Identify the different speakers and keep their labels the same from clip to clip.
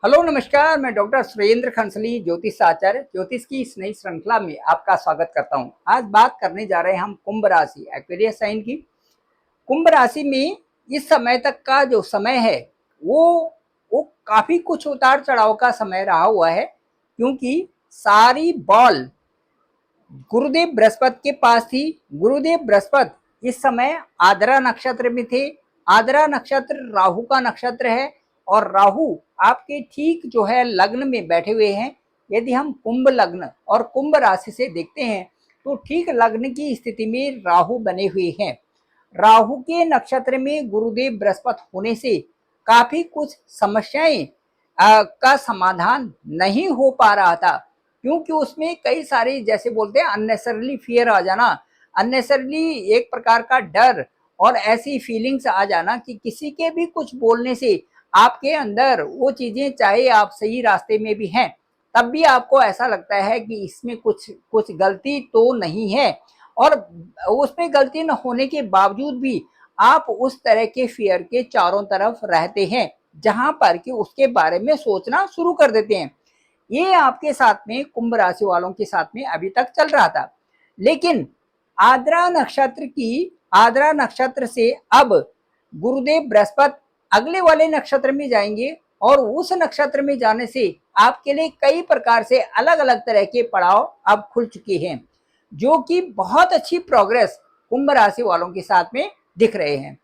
Speaker 1: Hello नमस्कार, मैं doctor Surendra खंसली ज्योतिष आचार्य ज्योतिष की इस नई श्रृंखला में आपका स्वागत करता हूं। आज बात करने जा रहे हैं हम कुंभ राशि एक्वेरियस साइन की। कुंभ राशि में इस समय तक का जो समय है वो काफी कुछ उतार चढ़ाव का समय रहा हुआ है, क्योंकि सारी बॉल गुरुदेव बृहस्पति के पास थी। गुरुदेव बृहस्पति इस समय आद्रा नक्षत्र में थे। आद्रा नक्षत्र राहु का नक्षत्र है और राहु आपके ठीक जो है लग्न में बैठे हुए हैं। यदि हम कुंभ लग्न और कुंभ राशि से देखते हैं तो ठीक लग्न की स्थिति में राहु बने हुए हैं। राहु के नक्षत्र में गुरुदेव बृहस्पति होने से काफी कुछ समस्याएं का समाधान नहीं हो पा रहा था, क्योंकि उसमें कई सारे जैसे बोलते हैं अननेसेसरली फियर आ जाना, अननेसेसरली एक प्रकार का डर और ऐसी फीलिंग्स आ जाना कि किसी के भी कुछ बोलने से आपके अंदर वो चीजें, चाहे आप सही रास्ते में भी हैं तब भी आपको ऐसा लगता है कि इसमें कुछ कुछ गलती तो नहीं है, और उसमें गलती न होने के बावजूद भी आप उस तरह के फियर के चारों तरफ रहते हैं, जहां पर कि उसके बारे में सोचना शुरू कर देते हैं। ये आपके साथ में कुंभ राशि वालों के साथ में अभी तक चल रहा था। लेकिन आद्रा नक्षत्र से अब गुरुदेव बृहस्पति अगले वाले नक्षत्र में जाएंगे और उस नक्षत्र में जाने से आपके लिए कई प्रकार से अलग अलग तरह के पड़ाव अब खुल चुके हैं, जो कि बहुत अच्छी प्रोग्रेस कुंभ राशि वालों के साथ में दिख रहे हैं।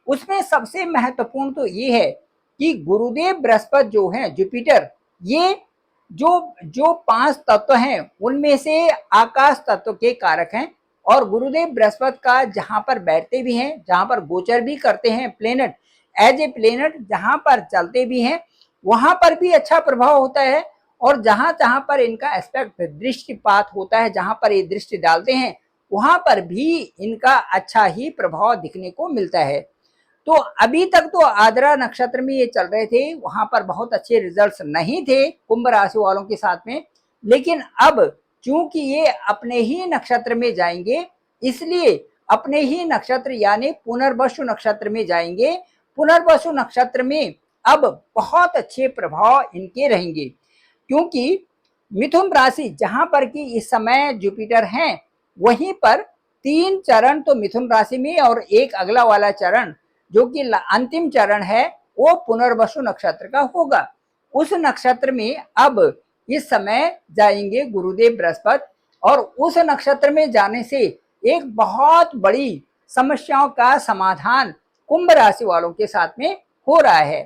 Speaker 1: उसमें सबसे महत्वपूर्ण तो ये है कि गुरुदेव बृहस्पति जो है जुपिटर, ये जो जो 5 तत्व हैं उनमें से आकाश तत्व के कारक हैं, और गुरुदेव बृहस्पति का जहां पर बैठते भी हैं, जहां पर गोचर भी करते हैं प्लेनेट, एज ए प्लेनेट जहां पर चलते भी हैं वहां पर भी अच्छा प्रभाव होता है, और जहां जहां पर इनका एस्पेक्ट दृष्टिपात होता है, जहां पर ये दृष्टि डालते हैं वहां पर भी इनका अच्छा ही प्रभाव दिखने को मिलता है। तो अभी तक तो आद्रा नक्षत्र में ये चल रहे थे, वहां पर बहुत अच्छे रिजल्ट्स नहीं थे कुंभ राशि वालों के साथ में। लेकिन अब चूंकि ये अपने ही नक्षत्र में जाएंगे, इसलिए अपने ही नक्षत्र यानी पुनर्वसु नक्षत्र में जाएंगे। पुनर्वसु नक्षत्र में अब बहुत अच्छे प्रभाव इनके रहेंगे, क्योंकि मिथुन राशि जहां पर कि इस समय जुपिटर हैं, वहीं पर 3 चरण तो मिथुन राशि में और एक अगला वाला चरण जो कि अंतिम चरण है वो पुनर्वसु नक्षत्र का होगा। उस नक्षत्र में अब इस समय जाएंगे गुरुदेव बृहस्पति, और उस नक्षत्र में जाने से एक बहुत बड़ी समस्याओं का समाधान कुंभ राशि वालों के साथ में हो रहा है।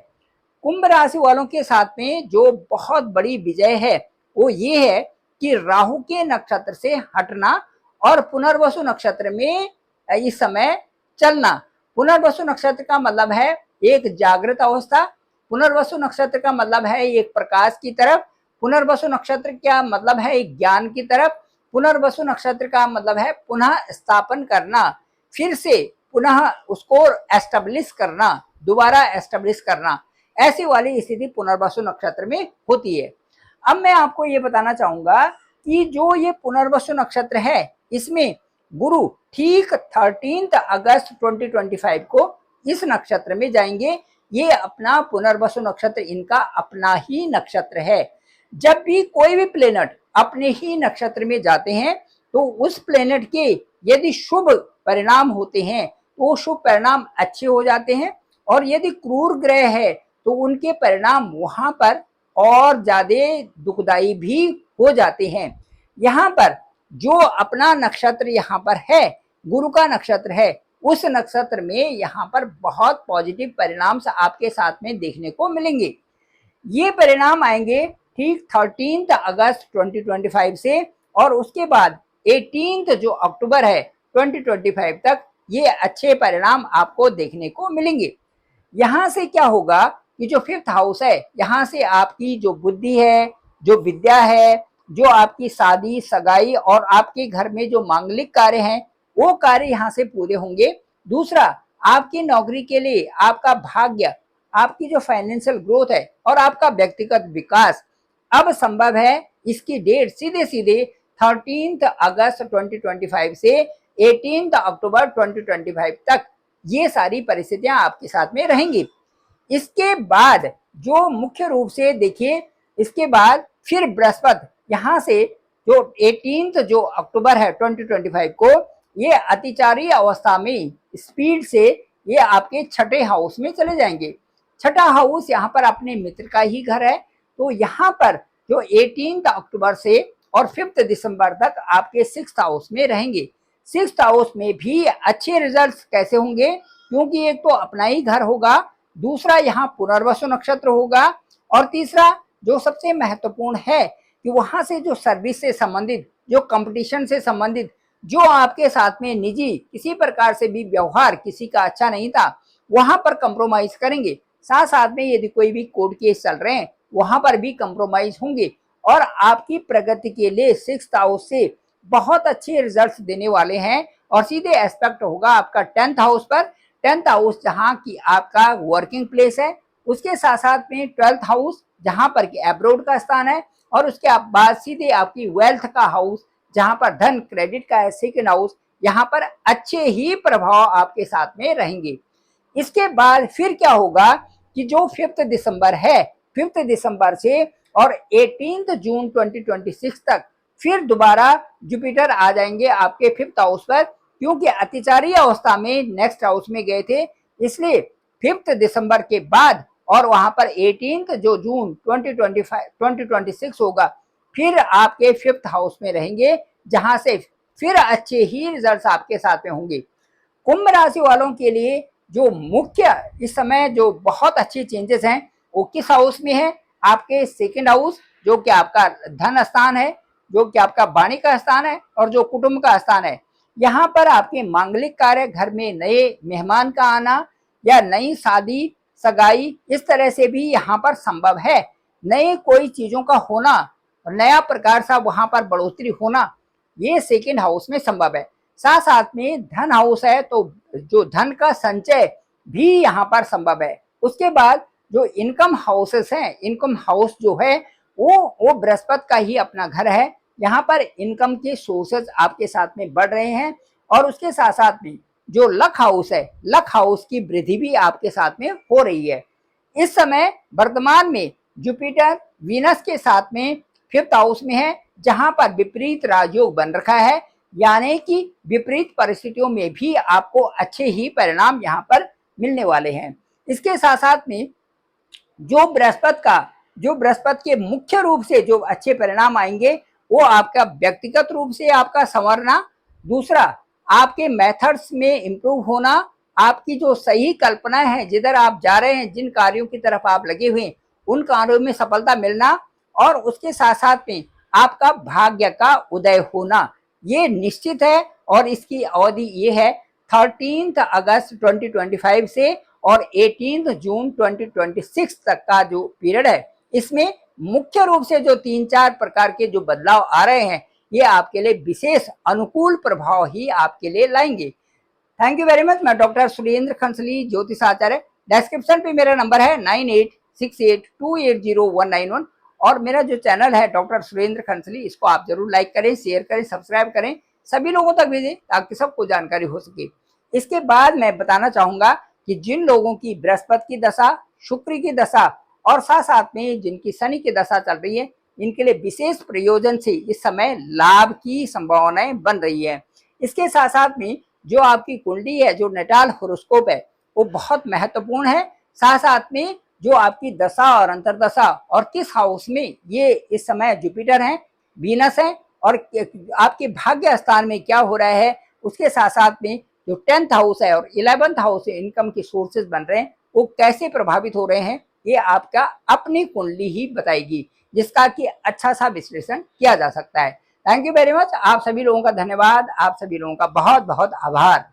Speaker 1: कुंभ राशि वालों के साथ में जो बहुत बड़ी विजय है वो ये है कि राहु के नक्षत्र से हटना और पुनर्वसु नक्षत्र में इस समय चलना। पुनर्वसु नक्षत्र का मतलब है एक जागृत अवस्था, पुनर्वसु नक्षत्र का मतलब है एक प्रकाश की तरफ, पुनर्वसु नक्षत्र का मतलब है एक ज्ञान की तरफ, पुनर्वसु नक्षत्र का मतलब है पुनः स्थापन करना, फिर से पुनः उसको एस्टेब्लिश करना, दोबारा एस्टेब्लिश करना। ऐसी वाली स्थिति पुनर्वसु नक्षत्र में होती है। अब मैं आपको ये बताना चाहूंगा कि जो ये पुनर्वसु नक्षत्र है इसमें गुरु ठीक 13 अगस्त 2025 को इस नक्षत्र में जाएंगे। ये अपना पुनर्वसु नक्षत्र इनका अपना ही नक्षत्र है। जब भी कोई भी प्लेनेट अपने ही नक्षत्र में जाते हैं तो उस प्लेनेट के यदि शुभ परिणाम होते हैं तो वो शुभ परिणाम अच्छे हो जाते हैं, और यदि क्रूर ग्रह है तो उनके परिणाम वहां पर और ज्यादा दुखदायी भी हो जाते हैं। यहाँ पर जो अपना नक्षत्र यहाँ पर है, गुरु का नक्षत्र है, उस नक्षत्र में यहाँ पर बहुत पॉजिटिव परिणाम आपके साथ में देखने को मिलेंगे। ये परिणाम आएंगे ठीक 13 अगस्त 2025 से, और उसके बाद 18 जो अक्टूबर है 2025 तक ये अच्छे परिणाम आपको देखने को मिलेंगे। यहाँ से क्या होगा कि जो 5th हाउस है, यहाँ से आपकी जो बुद्धि है, जो विद्या है, जो आपकी शादी सगाई और आपके घर में जो मांगलिक कार्य हैं वो कार्य यहाँ से पूरे होंगे। दूसरा, आपकी नौकरी के लिए आपका भाग्य, आपकी जो फाइनेंशियल ग्रोथ है और आपका व्यक्तिगत विकास अब संभव है। इसकी डेट सीधे सीधे 13 अगस्त 2025 से 18 अक्टूबर 2025 तक ये सारी परिस्थितियां आपके साथ में रहेंगी। इसके बाद जो मुख्य रूप से देखिए, इसके बाद फिर बृहस्पति यहाँ से जो 18 जो अक्टूबर है 2025 को, ये अतिचारी अवस्था में स्पीड से ये आपके छठे हाउस में चले जाएंगे। छठा हाउस यहाँ पर अपने मित्र का ही घर है, तो यहाँ पर जो 18 अक्टूबर से और 5 दिसंबर तक आपके 6th हाउस में रहेंगे। 6th हाउस में भी अच्छे रिजल्ट्स कैसे होंगे, क्योंकि एक तो अपना ही घर होगा, दूसरा यहाँ पुनर्वसु नक्षत्र होगा, और तीसरा जो सबसे महत्वपूर्ण है कि वहां से जो सर्विस से संबंधित, जो कंपटीशन से संबंधित, जो आपके साथ में निजी किसी प्रकार से भी व्यवहार किसी का अच्छा नहीं था, वहां पर कंप्रोमाइज करेंगे। साथ साथ में यदि कोई भी कोर्ट केस चल रहे हैं, वहां पर भी कंप्रोमाइज होंगे, और आपकी प्रगति के लिए 6th हाउस से बहुत अच्छे रिजल्ट्स देने वाले हैं। और सीधे एस्पेक्ट होगा आपका 10th हाउस पर। 10th हाउस जहाँ की आपका वर्किंग प्लेस है, उसके साथ साथ में 12th हाउस जहाँ पर कि एब्रोड का स्थान है, और उसके बाद सीधे आपकी वेल्थ का हाउस जहाँ पर धन क्रेडिट का है, 2nd हाउस, यहाँ पर अच्छे ही प्रभाव आपके साथ में रहेंगे। इसके बाद फिर क्या होगा कि जो 5 दिसंबर है, 5 दिसंबर से और 18 जून 2026 तक फिर दोबारा जुपिटर आ जाएंगे आपके 5th हाउस पर, क्योंकि अतिचारी अवस्था में नेक्स्ट हाउस में गए थे, इसलिए 5 दिसंबर के बाद और वहां पर 18 जो जून 2026 होगा, फिर आपके 5th हाउस में रहेंगे, जहां से फिर अच्छे ही रिजल्ट्स आपके साथ में होंगे। कुंभ राशि वालों के लिए जो मुख्य इस समय जो बहुत अच्छी चेंजेस हैं, वो किस हाउस में है, आपके 2nd हाउस, जो कि आपका धन स्थान है, जो कि आपका वाणी का स्थान है, और जो कुटुंब का स्थान है। यहाँ पर आपके मांगलिक कार्य, घर में नए मेहमान का आना या नई शादी सगाई, इस तरह से भी यहाँ पर संभव है। नए कोई चीजों का होना, नया प्रकार सा वहां पर बढ़ोतरी होना, ये 2nd हाउस में संभव है। साथ साथ में धन हाउस है, तो जो धन का संचय भी यहाँ पर संभव है। उसके बाद जो इनकम हाउसेस हैं, इनकम हाउस जो है वो बृहस्पति का ही अपना घर है, यहाँ पर इनकम के सोर्सेज आपके साथ में बढ़ रहे हैं। और उसके साथ साथ में जो लक हाउस है, लक हाउस की वृद्धि भी आपके साथ में हो रही है। इस समय वर्तमान में जुपिटर वीनस के साथ में 5th हाउस में है, जहां पर विपरीत राजयोग बन रखा है, यानी कि विपरीत परिस्थितियों में भी आपको अच्छे ही परिणाम यहाँ पर मिलने वाले हैं। इसके साथ साथ में जो बृहस्पति के मुख्य रूप से जो अच्छे परिणाम आएंगे, वो आपका व्यक्तिगत रूप से आपका संवरना, दूसरा आपके मेथड्स में इंप्रूव होना, आपकी जो सही कल्पना है, जिधर आप जा रहे हैं, जिन कार्यों की तरफ आप लगे हुए हैं, उन कार्यों में सफलता मिलना, और उसके साथ साथ में आपका भाग्य का उदय होना, ये निश्चित है। और इसकी अवधि ये है 13 अगस्त 2025 से और 18 जून 2026 तक का जो पीरियड है, इसमें मुख्य रूप से जो 3-4 प्रकार के जो बदलाव आ रहे हैं, ये आपके लिए विशेष अनुकूल प्रभाव ही आपके लिए लाएंगे। Thank you very much. मैं डॉक्टर सुरेंद्र खंसली, ज्योतिष आचार्य। डिस्क्रिप्शन पे मेरा नंबर है 9868280191, और मेरा जो चैनल है डॉक्टर सुरेंद्र खंसली, इसको आप जरूर लाइक करें, शेयर करें, सब्सक्राइब करें, सभी लोगों तक भेजें ताकि सबको जानकारी हो सके। इसके बाद मैं बताना चाहूंगा कि जिन लोगों की बृहस्पति की दशा, शुक्र की दशा, और साथ साथ में जिनकी शनि की दशा चल रही है, इनके लिए विशेष प्रयोजन से इस समय लाभ की संभावनाएं बन रही है। इसके साथ साथ में जो आपकी कुंडली है, जो नेटाल होरोस्कोप है, वो बहुत महत्वपूर्ण है। साथ साथ में जो आपकी दशा और अंतरदशा और किस हाउस में ये इस समय जुपिटर है, वीनस है, और आपके भाग्य स्थान में क्या हो रहा है, उसके साथ साथ में जो 10th हाउस है और 11th हाउस है, इनकम के सोर्सेज बन रहे हैं, वो कैसे प्रभावित हो रहे हैं, ये आपका अपनी कुंडली ही बताएगी, जिसका कि अच्छा सा विश्लेषण किया जा सकता है। Thank you very much. आप सभी लोगों का धन्यवाद, आप सभी लोगों का बहुत बहुत आभार।